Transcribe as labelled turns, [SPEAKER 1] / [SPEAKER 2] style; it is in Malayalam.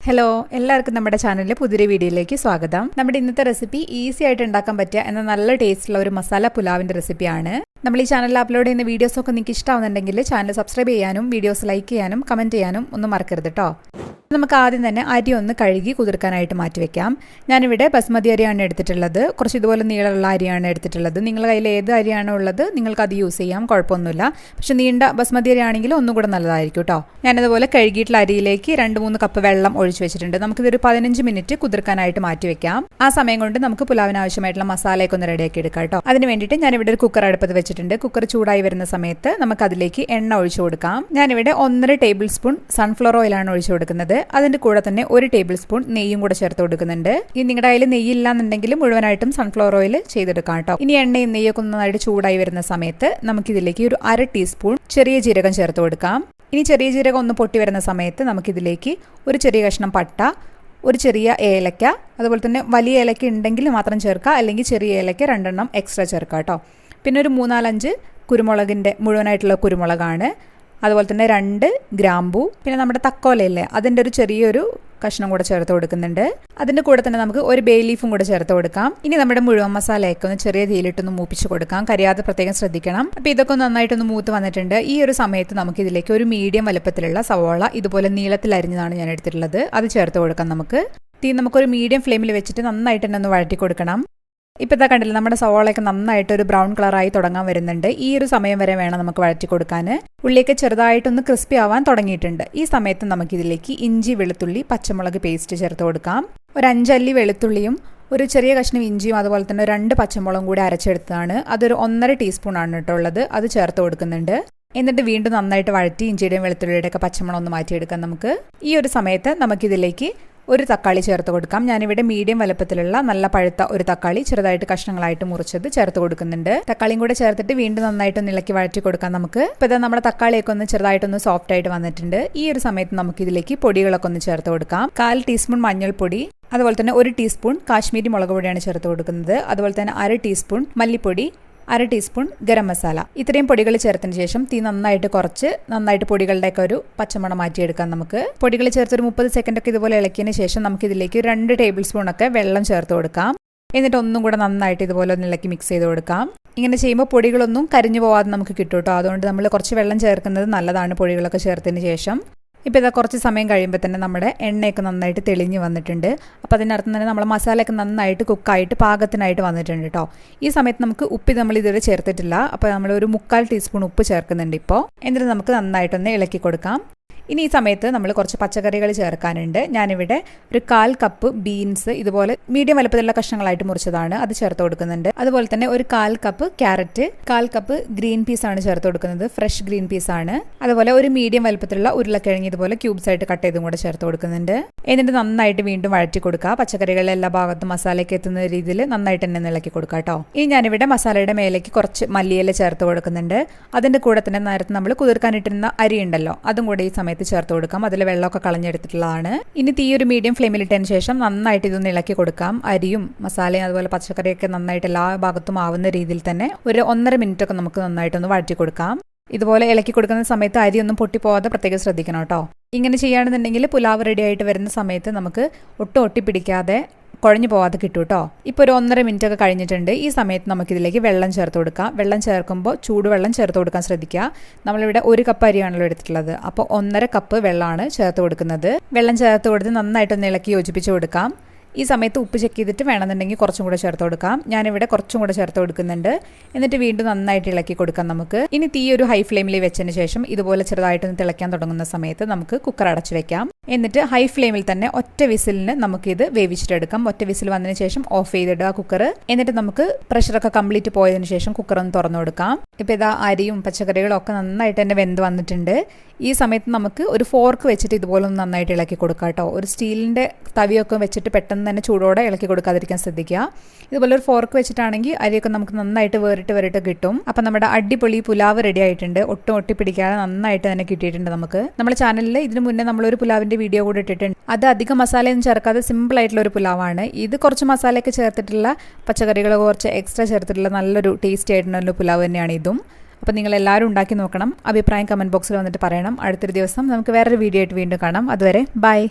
[SPEAKER 1] ഹലോ, എല്ലാവർക്കും നമ്മുടെ ചാനലിലെ പുതിയൊരു വീഡിയോയിലേക്ക് സ്വാഗതം. നമ്മുടെ ഇന്നത്തെ റെസിപ്പി ഈസി ആയിട്ട് ഉണ്ടാക്കാൻ പറ്റിയ എന്ന നല്ല ടേസ്റ്റുള്ള ഒരു മസാല പുലാവിന്റെ റെസിപ്പിയാണ്. നമ്മൾ ഈ ചാനലിൽ അപ്ലോഡ് ചെയ്യുന്ന വീഡിയോസൊക്കെ നിങ്ങൾക്ക് ഇഷ്ടമാവുന്നുണ്ടെങ്കിൽ ചാനൽ സബ്സ്ക്രൈബ് ചെയ്യാനും വീഡിയോസ് ലൈക്ക് ചെയ്യാനും കമന്റ് ചെയ്യാനും ഒന്നും മറക്കരുത് കേട്ടോ. നമുക്ക് ആദ്യം തന്നെ അരി ഒന്ന് കഴുകി കുതിർക്കാനായിട്ട് മാറ്റിവെക്കാം. ഞാനിവിടെ ബസ്മതി അരിയാണ് എടുത്തിട്ടുള്ളത്. കുറച്ച് ഇതുപോലെ നീളമുള്ള അരിയാണ് എടുത്തിട്ടുള്ളത്. നിങ്ങളുടെ കയ്യിൽ ഏത് അരിയാണോ ഉള്ളത് നിങ്ങൾക്ക് അത് യൂസ് ചെയ്യാം, കുഴപ്പമൊന്നുമില്ല. പക്ഷെ നീണ്ട ബസ്മതി അരി ആണെങ്കിൽ ഒന്നും കൂടെ നല്ലതായിരിക്കും കേട്ടോ. ഞാനതുപോലെ കഴുകിയിട്ടുള്ള അരിയിലേക്ക് 2-3 കപ്പ് വെള്ളം ഒഴിച്ചു വെച്ചിട്ടുണ്ട്. നമുക്കിതൊരു 15 മിനിറ്റ് കുതിർക്കാനായിട്ട് മാറ്റിവെക്കാം. ആ സമയം കൊണ്ട് നമുക്ക് പുലാവിന് ആവശ്യമായിട്ടുള്ള മസാലയൊക്കെ ഒന്ന് റെഡിയാക്കി എടുക്കാം കേട്ടോ. അതിന് വേണ്ടിയിട്ട് ഞാനിവിടെ ഒരു കുക്കർ അടുപ്പത്ത് വെച്ചിട്ടുണ്ട്. കുക്കർ ചൂടായി വരുന്ന സമയത്ത് നമുക്ക് അതിലേക്ക് എണ്ണ ഒഴിച്ചു കൊടുക്കാം. ഞാനിവിടെ 1.5 ടേബിൾ സ്പൂൺ സൺഫ്ലവർ ഓയിലാണ് ഒഴിച്ചു കൊടുക്കുന്നത്. അതിന്റെ കൂടെ തന്നെ 1 ടേബിൾ സ്പൂൺ നെയ്യും കൂടെ ചേർത്ത് കൊടുക്കുന്നുണ്ട്. ഈ നിങ്ങളുടെ കയ്യിൽ നെയ്യില്ലാന്നുണ്ടെങ്കിൽ മുഴുവനായിട്ടും സൺഫ്ലവർ ഓയിൽ ചെയ്തെടുക്കാം കേട്ടോ. ഇനി എണ്ണയും നെയ്യൊക്കെ നന്നായിട്ട് ചൂടായി വരുന്ന സമയത്ത് നമുക്കിതിലേക്ക് ഒരു 1/2 ടീസ്പൂൺ ചെറിയ ജീരകം ചേർത്ത് കൊടുക്കാം. ഇനി ചെറിയ ജീരകം ഒന്ന് പൊട്ടി വരുന്ന സമയത്ത് നമുക്കിതിലേക്ക് ഒരു ചെറിയ കഷ്ണം പട്ട, ഒരു ചെറിയ ഏലക്ക, അതുപോലെ തന്നെ വലിയ ഏലക്ക ഉണ്ടെങ്കിൽ മാത്രം ചേർക്കുക, അല്ലെങ്കിൽ ചെറിയ ഏലക്ക 2 എണ്ണം എക്സ്ട്രാ ചേർക്കുക കേട്ടോ. പിന്നെ ഒരു 3-4-5 കുരുമുളകിൻ്റെ മുഴുവനായിട്ടുള്ള കുരുമുളകാണ്. അതുപോലെ തന്നെ 2 ഗ്രാമ്പൂ, പിന്നെ നമ്മുടെ തക്കോലയില്ലേ അതിൻ്റെ ഒരു ചെറിയൊരു കഷ്ണം കൂടെ ചേർത്ത് കൊടുക്കുന്നുണ്ട്. അതിൻ്റെ കൂടെ തന്നെ നമുക്ക് ഒരു ബേ ലീഫും കൂടെ ചേർത്ത് കൊടുക്കാം. ഇനി നമ്മുടെ മുഴുവൻ മസാലയൊക്കെ ഒന്ന് ചെറിയ തീയിലിട്ടൊന്ന് മൂപ്പിച്ച് കൊടുക്കാം. കരിയാതെ പ്രത്യേകം ശ്രദ്ധിക്കണം. അപ്പോൾ ഇതൊക്കെ നന്നായിട്ടൊന്ന് മൂത്ത് വന്നിട്ടുണ്ട്. ഈ ഒരു സമയത്ത് നമുക്ക് ഇതിലേക്ക് ഒരു മീഡിയം വലുപ്പത്തിലുള്ള സവോള ഇതുപോലെ നീളത്തിൽ അരിഞ്ഞതാണ് ഞാൻ എടുത്തിട്ടുള്ളത്. അത് ചേർത്ത് കൊടുക്കാം. നമുക്കൊരു മീഡിയം ഫ്ലെയിമിൽ വെച്ചിട്ട് നന്നായിട്ട് തന്നെ ഒന്ന് വഴറ്റി കൊടുക്കണം. ഇപ്പോൾ ഇതാ കണ്ടില്ല, നമ്മുടെ സവാളയൊക്കെ നന്നായിട്ട് ഒരു ബ്രൗൺ കളറായി തുടങ്ങാൻ വരുന്നുണ്ട്. ഈ ഒരു സമയം വരെ വേണം നമുക്ക് വഴറ്റി കൊടുക്കാൻ. ഉള്ളിയൊക്കെ ചെറുതായിട്ടൊന്ന് ക്രിസ്പി ആവാൻ തുടങ്ങിയിട്ടുണ്ട്. ഈ സമയത്ത് നമുക്കിതിലേക്ക് ഇഞ്ചി, വെളുത്തുള്ളി, പച്ചമുളക് പേസ്റ്റ് ചേർത്ത് കൊടുക്കാം. ഒരു 5 അല്ലി വെളുത്തുള്ളിയും ഒരു ചെറിയ കഷ്ണം ഇഞ്ചിയും അതുപോലെ തന്നെ 2 പച്ചമുളകും കൂടി അരച്ചെടുത്തതാണ്. അതൊരു 1.5 ടീസ്പൂൺ ആണ് കേട്ടോ ഉള്ളത്. അത് ചേർത്ത് കൊടുക്കുന്നുണ്ട്. എന്നിട്ട് വീണ്ടും നന്നായിട്ട് വഴറ്റി ഇഞ്ചിയുടെയും വെളുത്തുള്ളിയുടെയും ഒക്കെ പച്ചമുളക് ഒന്ന് മാറ്റിയെടുക്കാം നമുക്ക്. ഈ ഒരു സമയത്ത് നമുക്കിതിലേക്ക് ഒരു തക്കാളി ചേർത്ത് കൊടുക്കാം. ഞാനിവിടെ മീഡിയം വലുപ്പത്തിലുള്ള നല്ല പഴുത്ത ഒരു തക്കാളി ചെറുതായിട്ട് കഷ്ണങ്ങളായിട്ട് മുറിച്ചത് ചേർത്ത് കൊടുക്കുന്നുണ്ട്. തക്കാളിയും കൂടെ ചേർത്തിട്ട് വീണ്ടും നന്നായിട്ടൊന്ന് ഇളക്കി വഴറ്റി കൊടുക്കാം നമുക്ക്. ഇപ്പോൾ ഇതാ നമ്മുടെ തക്കാളിയൊക്കെ ഒന്ന് ചെറുതായിട്ടൊന്ന് സോഫ്റ്റ് ആയിട്ട് വന്നിട്ടുണ്ട്. ഈ ഒരു സമയത്ത് നമുക്ക് ഇതിലേക്ക് പൊടികളൊക്കെ ഒന്ന് ചേർത്ത് കൊടുക്കാം. 1/4 ടീസ്പൂൺ മഞ്ഞൾപ്പൊടി, അതുപോലെ തന്നെ 1 ടീസ്പൂൺ കാശ്മീരി മുളക് പൊടിയാണ് ചേർത്ത് കൊടുക്കുന്നത്. അതുപോലെ തന്നെ 1/2 ടീസ്പൂൺ മല്ലിപ്പൊടി, 1/2 ടീസ്പൂൺ ഗരം മസാല. ഇത്രയും പൊടികൾ ചേർത്തതിന് ശേഷം തീ നന്നായിട്ട് പൊടികളുടെയൊക്കെ ഒരു പച്ചമണം മാറ്റിയെടുക്കാം നമുക്ക്. പൊടികൾ ചേർത്തൊരു 30 സെക്കൻഡൊക്കെ ഇതുപോലെ ഇളക്കിയതിന് ശേഷം നമുക്കിതിലേക്ക് 2 ടേബിൾ സ്പൂണൊക്കെ വെള്ളം ചേർത്ത് കൊടുക്കാം. എന്നിട്ട് ഒന്നും കൂടെ നന്നായിട്ട് ഇതുപോലെ ഒന്ന് ഇളക്കി മിക്സ് ചെയ്ത് കൊടുക്കാം. ഇങ്ങനെ ചെയ്യുമ്പോൾ പൊടികളൊന്നും കരിഞ്ഞു പോവാതെ നമുക്ക് കിട്ടും കേട്ടോ. അതുകൊണ്ട് നമ്മൾ കുറച്ച് വെള്ളം ചേർക്കുന്നത് നല്ലതാണ് പൊടികളൊക്കെ ചേർത്തതിന് ശേഷം. ഇപ്പോൾ ഇതാ കുറച്ച് സമയം കഴിയുമ്പോൾ തന്നെ നമ്മുടെ എണ്ണയൊക്കെ നന്നായിട്ട് തെളിഞ്ഞ് വന്നിട്ടുണ്ട്. അപ്പോൾ അതിനർത്ഥം തന്നെ നമ്മളെ മസാലയൊക്കെ നന്നായിട്ട് കുക്കായിട്ട് പാകത്തിനായിട്ട് വന്നിട്ടുണ്ട് കേട്ടോ. ഈ സമയത്ത് നമുക്ക് ഉപ്പ് നമ്മൾ ഇതുവരെ ചേർത്തിട്ടില്ല. അപ്പോൾ നമ്മൾ ഒരു 3/4 ടീസ്പൂൺ ഉപ്പ് ചേർക്കുന്നുണ്ട് ഇപ്പോൾ. എന്നിട്ട് നമുക്ക് നന്നായിട്ടൊന്ന് ഇളക്കി കൊടുക്കാം. ഇനി ഈ സമയത്ത് നമ്മൾ കുറച്ച് പച്ചക്കറികൾ ചേർക്കാനുണ്ട്. ഞാനിവിടെ ഒരു 1/4 കപ്പ് ബീൻസ് ഇതുപോലെ മീഡിയം വലുപ്പത്തിലുള്ള കഷ്ണങ്ങളായിട്ട് മുറിച്ചതാണ്, അത് ചേർത്ത് കൊടുക്കുന്നുണ്ട്. അതുപോലെ തന്നെ ഒരു 1/4 cup carrot, 1/4 cup green peas ആണ് ചേർത്ത് കൊടുക്കുന്നത്. ഫ്രഷ് ഗ്രീൻ പീസ് ആണ്. അതുപോലെ ഒരു മീഡിയം വലുപ്പത്തിലുള്ള ഉരുളക്കിഴങ്ങ് ഇതുപോലെ ക്യൂബ്സ് ആയിട്ട് കട്ട് ചെയ്തും കൂടെ ചേർത്ത് കൊടുക്കുന്നുണ്ട്. എന്നിട്ട് നന്നായിട്ട് വീണ്ടും വഴറ്റി കൊടുക്കുക. പച്ചക്കറികളെ എല്ലാ ഭാഗത്തും മസാലയ്ക്ക് എത്തുന്ന രീതിയിൽ നന്നായിട്ട് തന്നെ ഇളക്കി കൊടുക്കുക കേട്ടോ. ഇനി ഞാനിവിടെ മസാലയുടെ മേലേക്ക് കുറച്ച് മല്ലിയില ചേർത്ത് കൊടുക്കുന്നുണ്ട്. അതിന്റെ കൂടെ തന്നെ നേരത്തെ നമ്മൾ കുതിർക്കാനിട്ടിരുന്ന അരി ഉണ്ടല്ലോ, അതും കൂടെ ഈ സമയത്ത് ചേർത്ത് കൊടുക്കാം. അതിൽ വെള്ളമൊക്കെ കളഞ്ഞെടുത്തിട്ടുള്ളതാണ്. ഇനി തീ ഒരു മീഡിയം ഫ്ലെയിമിൽ ഇട്ടതിന് ശേഷം നന്നായിട്ട് ഇതൊന്ന് ഇളക്കി കൊടുക്കാം. അരിയും മസാലയും അതുപോലെ പച്ചക്കറിയൊക്കെ നന്നായിട്ട് എല്ലാ ഭാഗത്തും ആവുന്ന രീതിയിൽ തന്നെ ഒരു 1.5 മിനിറ്റ് ഒക്കെ നമുക്ക് നന്നായിട്ടൊന്ന് വഴറ്റി കൊടുക്കാം. ഇതുപോലെ ഇളക്കി കൊടുക്കുന്ന സമയത്ത് അരിയൊന്നും പൊട്ടിപ്പോവാതെ പ്രത്യേകം ശ്രദ്ധിക്കണം കേട്ടോ. ഇങ്ങനെ ചെയ്യുകയാണെന്നുണ്ടെങ്കിൽ പുലാവ് റെഡി ആയിട്ട് വരുന്ന സമയത്ത് നമുക്ക് ഒട്ടും ഒട്ടിപ്പിടിക്കാതെ കുഴഞ്ഞു പോവാതെ കിട്ടും കേട്ടോ. ഇപ്പോൾ ഒരു 1.5 മിനിറ്റ് ഒക്കെ കഴിഞ്ഞിട്ടുണ്ട്. ഈ സമയത്ത് നമുക്കിതിലേക്ക് വെള്ളം ചേർത്ത് കൊടുക്കാം. വെള്ളം ചേർക്കുമ്പോൾ ചൂടുവെള്ളം ചേർത്ത് കൊടുക്കാൻ ശ്രദ്ധിക്കുക. നമ്മളിവിടെ 1 കപ്പ് അരിയാണല്ലോ എടുത്തിട്ടുള്ളത്. അപ്പോൾ 1.5 കപ്പ് വെള്ളമാണ് ചേർത്ത് കൊടുക്കുന്നത്. വെള്ളം ചേർത്ത് കൊടുത്ത് നന്നായിട്ടൊന്ന് ഇളക്കി യോജിപ്പിച്ച് കൊടുക്കാം. ഈ സമയത്ത് ഉപ്പ് ചെക്ക് ചെയ്തിട്ട് വേണമെന്നുണ്ടെങ്കിൽ കുറച്ചും കൂടെ ചേർത്ത് കൊടുക്കാം. ഞാനിവിടെ കുറച്ചും കൂടെ ചേർത്ത് കൊടുക്കുന്നുണ്ട്. എന്നിട്ട് വീണ്ടും നന്നായിട്ട് ഇളക്കി കൊടുക്കാം നമുക്ക്. ഇനി തീ ഒരു ഹൈ ഫ്ലെയിമിൽ വെച്ചതിന് ശേഷം ഇതുപോലെ ചെറുതായിട്ടൊന്ന് തിളയ്ക്കാൻ തുടങ്ങുന്ന സമയത്ത് നമുക്ക് കുക്കർ അടച്ചു വെക്കാം. എന്നിട്ട് ഹൈ ഫ്ലെയിമിൽ തന്നെ ഒറ്റ വിസിലിന് നമുക്കിത് വേവിച്ചിട്ടെടുക്കാം. ഒറ്റ വിസിൽ വന്നതിന് ശേഷം ഓഫ് ചെയ്തിടുക കുക്കർ. എന്നിട്ട് നമുക്ക് പ്രഷറൊക്കെ കംപ്ലീറ്റ് പോയതിനു ശേഷം കുക്കർ ഒന്ന് തുറന്നു കൊടുക്കാം. ഇപ്പോൾ ഇതാ അരിയും പച്ചക്കറികളും ഒക്കെ നന്നായിട്ട് തന്നെ വെന്ത് വന്നിട്ടുണ്ട്. ഈ സമയത്ത് നമുക്ക് ഒരു ഫോർക്ക് വെച്ചിട്ട് ഇതുപോലെ ഒന്ന് നന്നായിട്ട് ഇളക്കി കൊടുക്കാം കേട്ടോ. ഒരു സ്റ്റീലിൻ്റെ തവിയൊക്കെ വെച്ചിട്ട് പെട്ടെന്ന് തന്നെ ചൂടോടെ ഇളക്കി കൊടുക്കാതിരിക്കാൻ ശ്രദ്ധിക്കുക. ഇതുപോലെ ഒരു ഫോർക്ക് വെച്ചിട്ടാണെങ്കിൽ അരിയൊക്കെ നമുക്ക് നന്നായിട്ട് വേറിട്ട് കിട്ടും. അപ്പം നമ്മുടെ അടിപൊളി പുലാവ് റെഡി ആയിട്ടുണ്ട്. ഒട്ടും ഒട്ടിപ്പിടിക്കാതെ നന്നായിട്ട് തന്നെ കിട്ടിയിട്ടുണ്ട് നമുക്ക്. നമ്മുടെ ചാനലിൽ ഇതിന് മുന്നേ നമ്മളൊരു പുലാവിൻ്റെ വീഡിയോ കൂടെ ഇട്ടിട്ടുണ്ട്. അത് അധികം മസാലയൊന്നും ചേർക്കാതെ സിമ്പിൾ ആയിട്ടുള്ള ഒരു പുലാവാണ്. ഇത് കുറച്ച് മസാലയൊക്കെ ചേർത്തിട്ടുള്ള പച്ചക്കറികൾ കുറച്ച് എക്സ്ട്രാ ചേർത്തിട്ടുള്ള നല്ലൊരു ടേസ്റ്റി ആയിട്ടുള്ള പുലാവ് തന്നെയാണ് ഇതും. അപ്പോൾ നിങ്ങൾ എല്ലാവരും ഉണ്ടാക്കി നോക്കണം. അഭിപ്രായം കമൻറ്റ് ബോക്സിൽ വന്നിട്ട് പറയണം. അടുത്തൊരു ദിവസം നമുക്ക് വേറൊരു വീഡിയോ ആയിട്ട് വീണ്ടും കാണാം. അതുവരെ ബൈ.